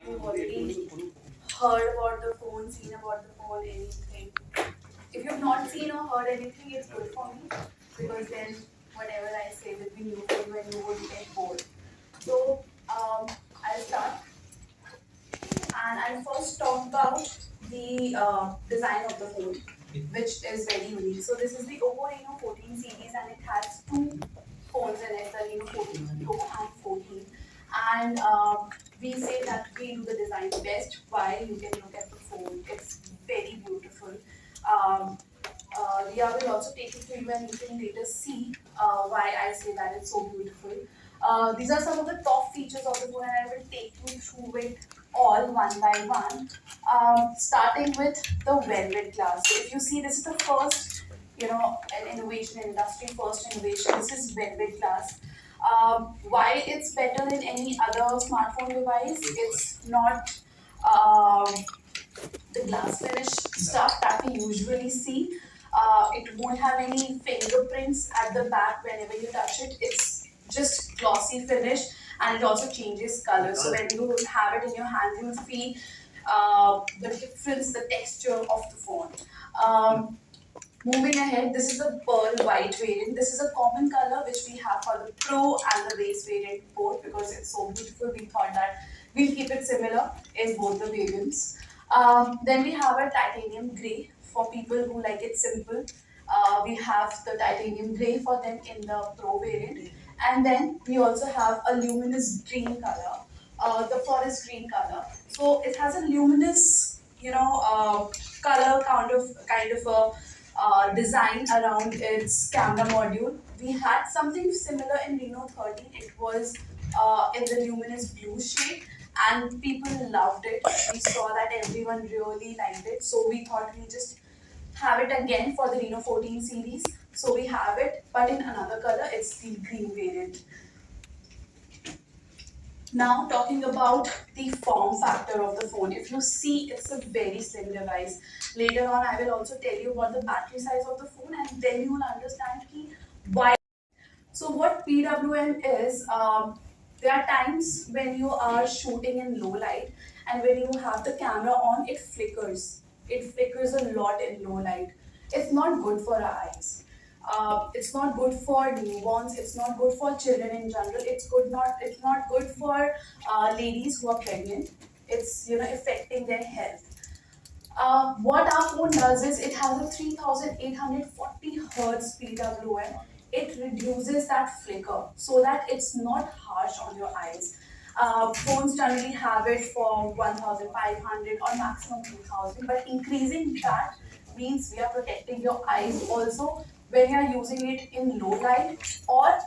you've already heard about the phone, seen about the phone, anything. If you've not seen or heard anything, it's good for me because then whatever I say will be new for you and you won't get bored. So I'll start and I'll first talk about the design of the phone, which is very unique. So this is the Oppo Reno 14 series and it has two phones in it, the Reno 14 Pro and 14. And we say that we do the design best while you can look at the phone. It's very beautiful. Um, Ria will also take it to you and you can later see why I say that it's so beautiful. These are some of the top features of the phone and I will take you through it all one by one. Starting with the velvet glass. So if you see, this is the first, an innovation, industry first innovation. This is velvet glass. Why it's better than any other smartphone device? It's not um, the glass finish stuff that we usually see. It won't have any fingerprints at the back whenever you touch it. It's just glossy finish and it also changes color. So when you have it in your hand, you'll feel the difference, the texture of the phone. Moving ahead, this is the pearl white variant. This is a common color which we have for the Pro and the base variant both because it's so beautiful. We thought that we'll keep it similar in both the variants. Then we have a titanium grey for people who like it simple. We have the titanium grey for them in the Pro variant. And then we also have a luminous green color, the forest green color. So it has a luminous, color kind of a design around its camera module. We had something similar in Reno 13. It was in the luminous blue shade, and people loved it. We saw that everyone really liked it, so we thought we'll just have it again for the Reno 14 series. So we have it, but in another color. It's the green variant. Now talking about the form factor of the phone. If you see, it's a very slim device. Later on, I will also tell you about the battery size of the phone and then you will understand why. So what PWM is, there are times when you are shooting in low light and when you have the camera on, it flickers. It flickers a lot in low light. It's not good for our eyes. It's not good for newborns. It's not good for children in general. It's not good for ladies who are pregnant. It's affecting their health. What our phone does is it has a 3840 hertz PWM. It reduces that flicker so that it's not harsh on your eyes. Phones generally have it for 1500 or maximum 2000, but increasing that means we are protecting your eyes also when you are using it in low light or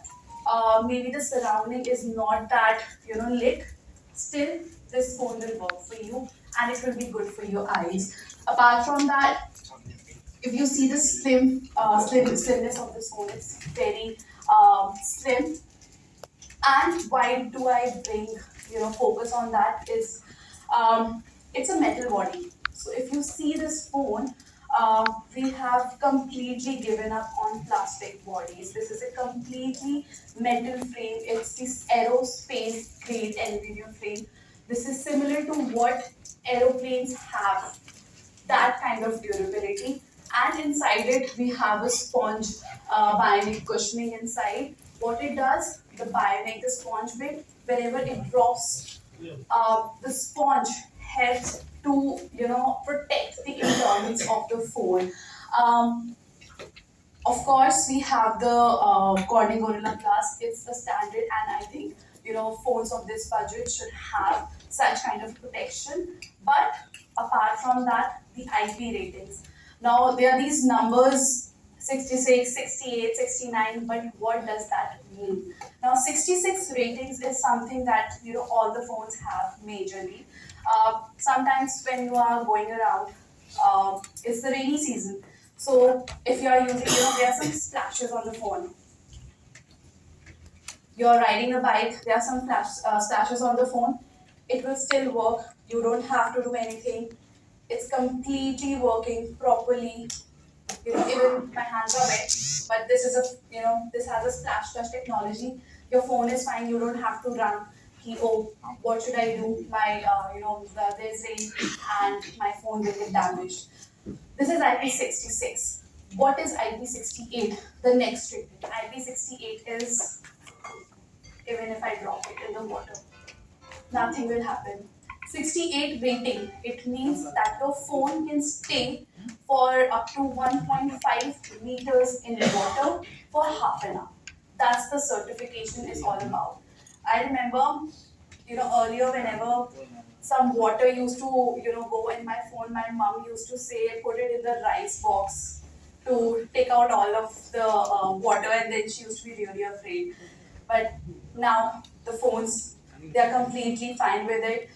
maybe the surrounding is not that lit. Still, this phone will work for you and it will be good for your eyes. Apart from that, if you see the slimness of this phone, it's very slim. And why do I bring focus on that is it's a metal body. So if you see this phone, we have completely given up on plastic bodies. This is a completely metal frame. It's this aerospace grade aluminum frame. This is similar to what aeroplanes have, that kind of durability. And inside it, we have a sponge bionic cushioning inside. What it does, the sponge bit, whenever it drops, the sponge helps to protect the internals of the phone. Um, of course, we have the Corning Gorilla Glass. It's the standard, and I think phones of this budget should have such kind of protection. But apart from that, the IP ratings. Now there are these numbers 66, 68, 69, but what does that mean? Now 66 ratings is something that all the phones have majorly. Sometimes when you are going around, it's the rainy season. So if you are using, there are some splashes on the phone. You're riding a bike, there are some splashes on the phone. It will still work. You don't have to do anything. It's completely working properly. Even my hands are wet, but this is this has a splash touch technology. Your phone is fine. You don't have to run. oh, what should I do? My, there's rain and my phone will get damaged. This is IP66. What is IP68? The next rating. IP68 is, even if I drop it in the water, nothing will happen. 68 rating, it means that your phone can stay for up to 1.5 meters in water for half an hour. That's the certification is all about. I remember, earlier whenever some water used to, go in my phone, my mom used to say, put it in the rice box to take out all of the water, and then she used to be really afraid. But now the phones, they're completely fine with it.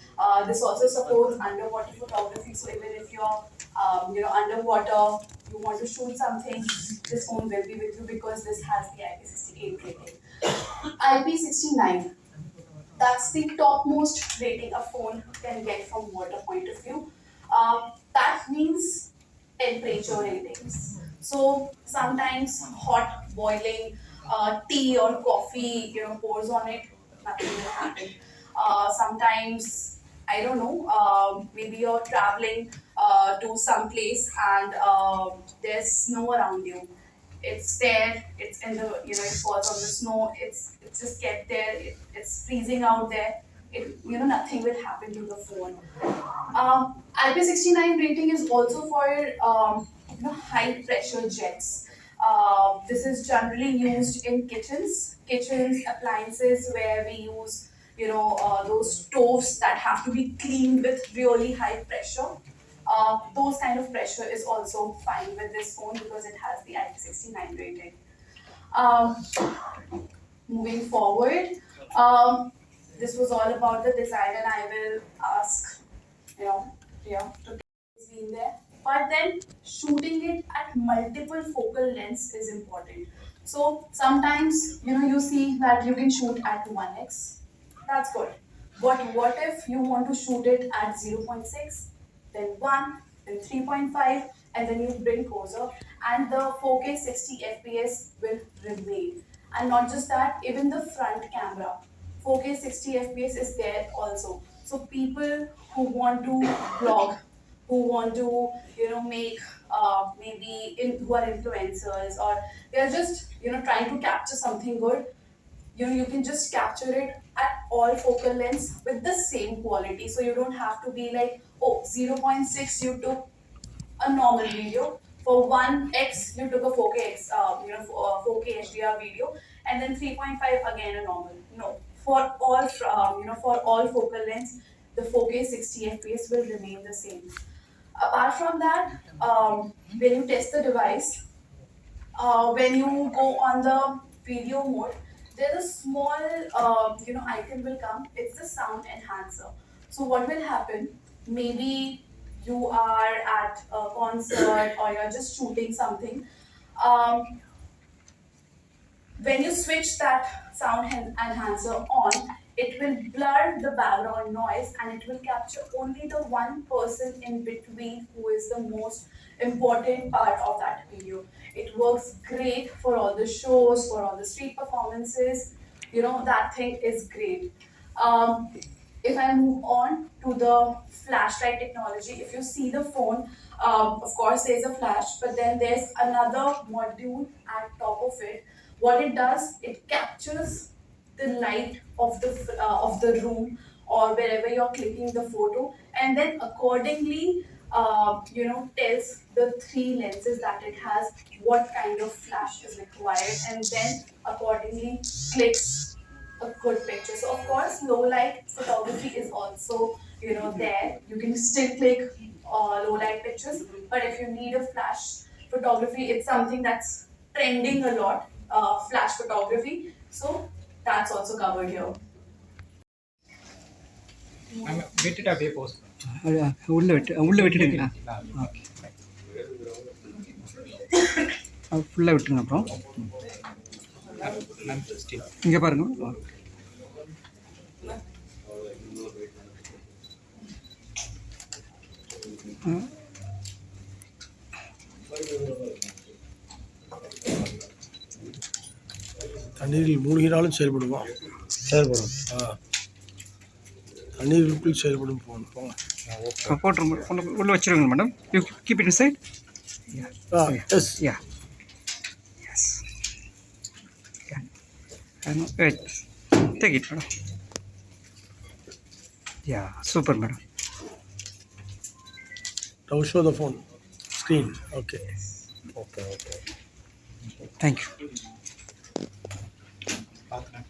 This also supports underwater photography. So even if you're, underwater, you want to shoot something, this phone will be with you because this has the IP68 rating. IP69. That's the topmost rating a phone can get from water point of view. That means temperature ratings. So sometimes hot boiling tea or coffee, pours on it, nothing will happen. Sometimes I don't know, maybe you're traveling to some place and there's snow around you. It's there, it's in the, it falls on the snow, it's just kept there, it's freezing out there. Nothing will happen to the phone. IP69 rating is also for high pressure jets. This is generally used in kitchens, appliances where we use those stoves that have to be cleaned with really high pressure. Those kind of pressure is also fine with this phone because it has the IP69 rating. Um, Moving forward, this was all about the design, and I will ask, to take this in there. But then shooting it at multiple focal lengths is important. So sometimes, you see that you can shoot at 1x. That's good. But what if you want to shoot it at 0.6, then 1, then 3.5, and then you bring closer, and the 4K 60 FPS will remain. And not just that, even the front camera, 4K 60 FPS is there also. So people who want to vlog, who want to, make who are influencers, or they're just, trying to capture something good, you can just capture it at all focal lengths with the same quality. So you don't have to be like, oh, 0.6 you took a normal video, for 1x you took a 4K 4K HDR video, and then 3.5 again a normal. No, for all for all focal lengths, the 4K 60 FPS will remain the same. Apart from that, when you test the device, when you go on the video mode, there's a small icon will come. It's the sound enhancer. So what will happen? Maybe you are at a concert or you're just shooting something. Um, when you switch that sound enhancer on, it will blur the background noise and it will capture only the one person in between who is the most important part of that video. It works great for all the shows, for all the street performances. That thing is great. Um, if I move on to the flashlight technology, if you see the phone, of course there's a flash, but then there's another module at top of it. What it does, it captures the light of the room or wherever you're clicking the photo, and then accordingly, tells the three lenses that it has, what kind of flash is required, and then accordingly clicks a good picture. So of course, low light photography is also there. You can still click low light pictures, but if you need a flash photography, it's something that's trending a lot. Flash photography, so that's also covered here. விட்டுட்டு அப்படியே post உள்ளே விட்டுடுங்களா okay ஃபுல்லாக விட்டுருங்க. அப்புறம் இங்கே பாருங்க. தண்ணீரில் மூழ்கினாலும் செயல்படும். அந்நியர்களுக்குள் செயல்படும் ஃபோன். போட்டுருங்க உள்ளே வச்சுருங்க madam. You keep it inside. Yes. Yeah yes. Wait take it madam. Yeah super madam. Now show the phone screen. Okay. Thank you. பார்க்கலாம்.